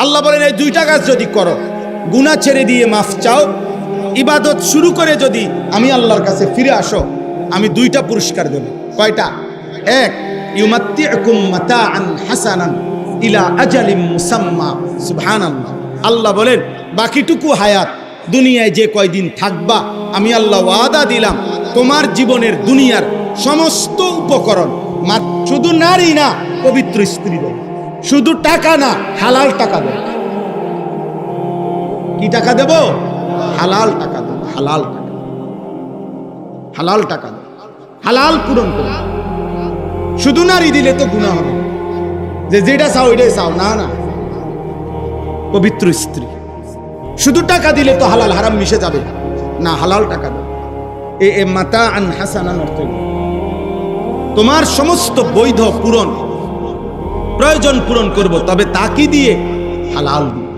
আল্লাহ বলেন এই দুইটা কাজ যদি করো, গুনাহ ছেড়ে দিয়ে মাফ চাও, ইবাদত শুরু করে যদি আমি আল্লাহর কাছে ফিরে আসো, আমি দুইটা পুরস্কার দেব। কয়টা? এক, ইউমাত্তিউকুম মাতাআন হাসানান ইলা আজালিম মুসাম্মা। সুবহানাল্লাহ। আল্লাহ বলেন বাকিটুকু হায়াত দুনিয়ায় যে কয়দিন থাকবা, আমি আল্লাহ ওয়াদা দিলাম তোমার জীবনের দুনিয়ার সমস্ত উপকরণ, শুধু নারী না, পবিত্র স্ত্রী দেব, শুধু টাকা না, হালাল টাকা দেব। কি টাকা দেব? হালাল টাকা দেব। হালাল টাকা, হালাল টাকা দেব, হালাল পূরণ করব। শুধু নারী দিলে তো গুনাহ হবে, যে যেটা চাও ওইটাই চাও, না না, পবিত্র স্ত্রী। শুধু টাকা দিলে তো হালাল হারাম মিশে যাবে, না, হালাল টাকা দেব। এ মাতাআন হাসানান অর্থ তোমার সমস্ত বৈধ পূরণ, প্রয়োজন পূরণ করব, তবে তা কি দিয়ে? হালাল দিয়ে।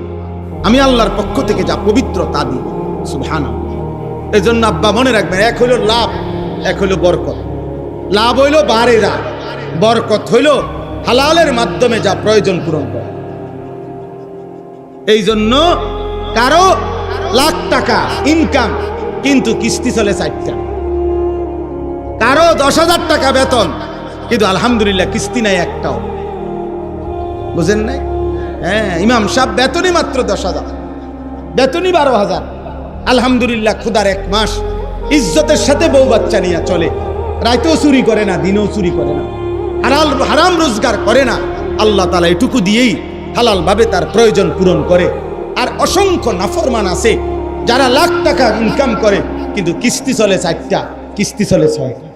আমি আল্লাহর পক্ষ থেকে যা পবিত্র তা দিয়ে। সুবহানাল্লাহ। এই জন্য আব্বা মনে রাখবেন, এক হইল লাভ, এক হইল বরকত। লাভ হইল বারেরা, বরকত হইল হালালের মাধ্যমে যা প্রয়োজন পূরণ করা। এই জন্য কারো লাখ টাকা ইনকাম কিন্তু কিস্তি চলে 4টা, কারো 10,000 টাকা বেতন কিন্তু আলহামদুলিল্লাহ কিস্তি নাই একটাও। বুঝেন নাই? হ্যাঁ, ইমাম সাহেব বেতনই মাত্র 10,000, বেতনই 12,000। আলহামদুলিল্লাহ, খুদার 1 মাস ইজ্জতের সাথে বউ বাচ্চা নিয়ে চলে, রাতেও চুরি করে না, দিনেও চুরি করে না, হারাম রোজগার করে না। আল্লাহ তাআলা এটুকু দিয়েই হালাল ভাবে তার প্রয়োজন পূরণ করে। আর অসংখ্য নাফরমান আছে যারা লাখ টাকা ইনকাম করে কিন্তু কিস্তি চলে 4টা, কিস্তি চলে 6টা।